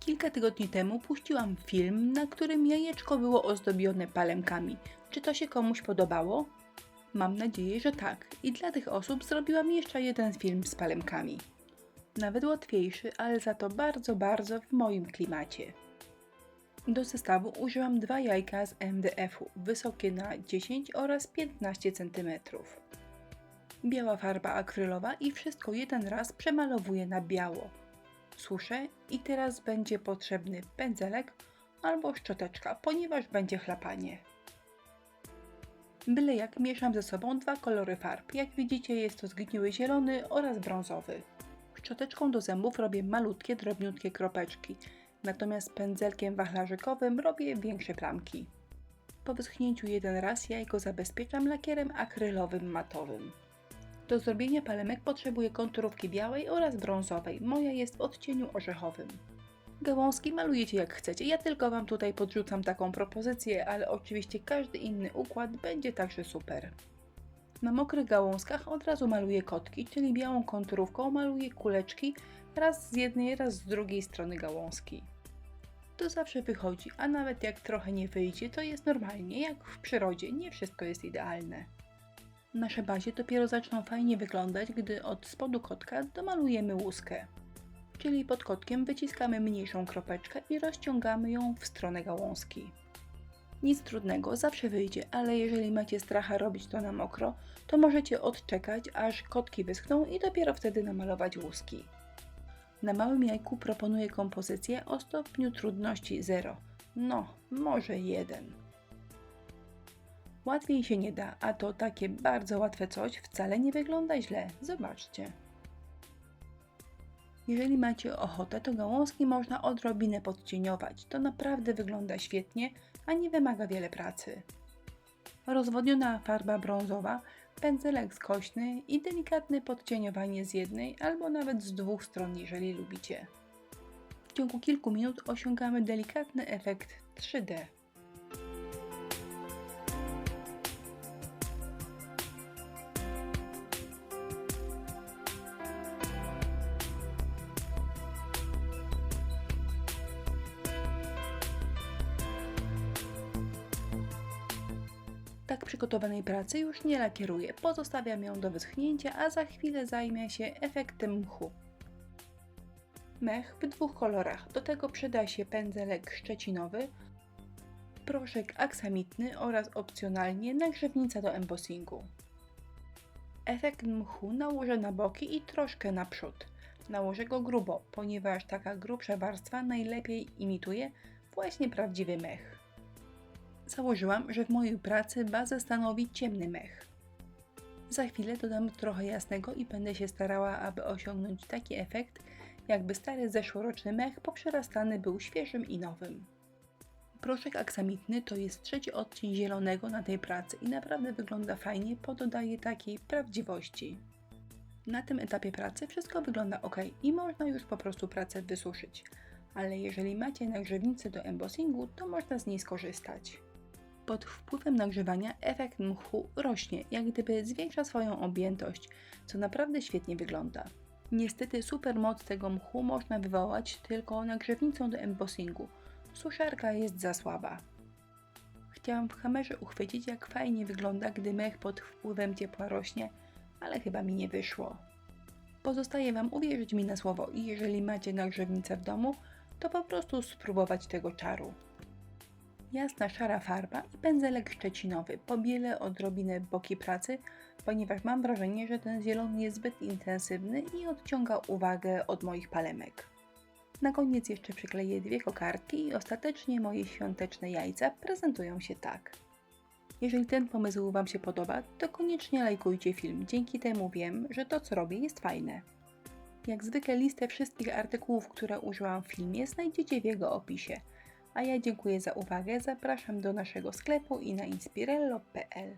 Kilka tygodni temu puściłam film, na którym jajeczko było ozdobione palemkami. Czy to się komuś podobało? Mam nadzieję, że tak. I dla tych osób zrobiłam jeszcze jeden film z palemkami. Nawet łatwiejszy, ale za to bardzo w moim klimacie. Do zestawu użyłam 2 jajka z MDF-u, wysokie na 10 oraz 15 cm. Biała farba akrylowa i wszystko jeden raz przemalowuję na biało. Suszę i teraz będzie potrzebny pędzelek albo szczoteczka, ponieważ będzie chlapanie. Byle jak mieszam ze sobą 2 kolory farb. Jak widzicie, jest to zgniły zielony oraz brązowy. Szczoteczką do zębów robię malutkie, drobniutkie kropeczki, natomiast pędzelkiem wachlarzykowym robię większe plamki. Po wyschnięciu jeden raz jajko zabezpieczam lakierem akrylowym matowym. Do zrobienia palemek potrzebuję konturówki białej oraz brązowej. Moja jest w odcieniu orzechowym. Gałązki malujecie jak chcecie, ja tylko Wam tutaj podrzucam taką propozycję, ale oczywiście każdy inny układ będzie także super. Na mokrych gałązkach od razu maluję kotki, czyli białą konturówką maluję kuleczki raz z jednej, raz z drugiej strony gałązki. To zawsze wychodzi, a nawet jak trochę nie wyjdzie, to jest normalnie, jak w przyrodzie, nie wszystko jest idealne. Nasze bazie dopiero zaczną fajnie wyglądać, gdy od spodu kotka domalujemy łuskę. Czyli pod kotkiem wyciskamy mniejszą kropeczkę i rozciągamy ją w stronę gałązki. Nic trudnego, zawsze wyjdzie, ale jeżeli macie stracha robić to na mokro, to możecie odczekać, aż kotki wyschną i dopiero wtedy namalować łuski. Na małym jajku proponuję kompozycję o stopniu trudności 0, no może 1. Łatwiej się nie da, a to takie bardzo łatwe coś wcale nie wygląda źle, zobaczcie. Jeżeli macie ochotę, to gałązki można odrobinę podcieniować, to naprawdę wygląda świetnie, a nie wymaga wiele pracy. Rozwodniona farba brązowa, pędzelek skośny i delikatne podcieniowanie z jednej albo nawet z 2 stron, jeżeli lubicie. W ciągu kilku minut osiągamy delikatny efekt 3D. Tak przygotowanej pracy już nie lakieruję, pozostawiam ją do wyschnięcia, a za chwilę zajmę się efektem mchu. Mech w 2 kolorach, do tego przyda się pędzelek szczecinowy, proszek aksamitny oraz opcjonalnie nagrzewnica do embossingu. Efekt mchu nałożę na boki i troszkę na przód. Nałożę go grubo, ponieważ taka grubsza warstwa najlepiej imituje właśnie prawdziwy mech. Założyłam, że w mojej pracy bazę stanowi ciemny mech. Za chwilę dodam trochę jasnego i będę się starała, aby osiągnąć taki efekt, jakby stary zeszłoroczny mech poprzerastany był świeżym i nowym. Proszek aksamitny to jest 3. odcień zielonego na tej pracy i naprawdę wygląda fajnie, bo dodaje takiej prawdziwości. Na tym etapie pracy wszystko wygląda ok i można już po prostu pracę wysuszyć, ale jeżeli macie nagrzewnicę do embossingu, to można z niej skorzystać. Pod wpływem nagrzewania efekt mchu rośnie, jak gdyby zwiększa swoją objętość, co naprawdę świetnie wygląda. Niestety supermoc tego mchu można wywołać tylko nagrzewnicą do embossingu. Suszarka jest za słaba. Chciałam w kamerze uchwycić, jak fajnie wygląda, gdy mech pod wpływem ciepła rośnie, ale chyba mi nie wyszło. Pozostaje Wam uwierzyć mi na słowo i jeżeli macie nagrzewnicę w domu, to po prostu spróbować tego czaru. Jasna szara farba i pędzelek szczecinowy. Pobielę odrobinę boki pracy, ponieważ mam wrażenie, że ten zielony jest zbyt intensywny i odciąga uwagę od moich palemek. Na koniec jeszcze przykleję 2 kokardki i ostatecznie moje świąteczne jajca prezentują się tak. Jeżeli ten pomysł Wam się podoba, to koniecznie lajkujcie film, dzięki temu wiem, że to co robię jest fajne. Jak zwykle listę wszystkich artykułów, które użyłam w filmie znajdziecie w jego opisie. A ja dziękuję za uwagę, zapraszam do naszego sklepu i na inspirello.pl.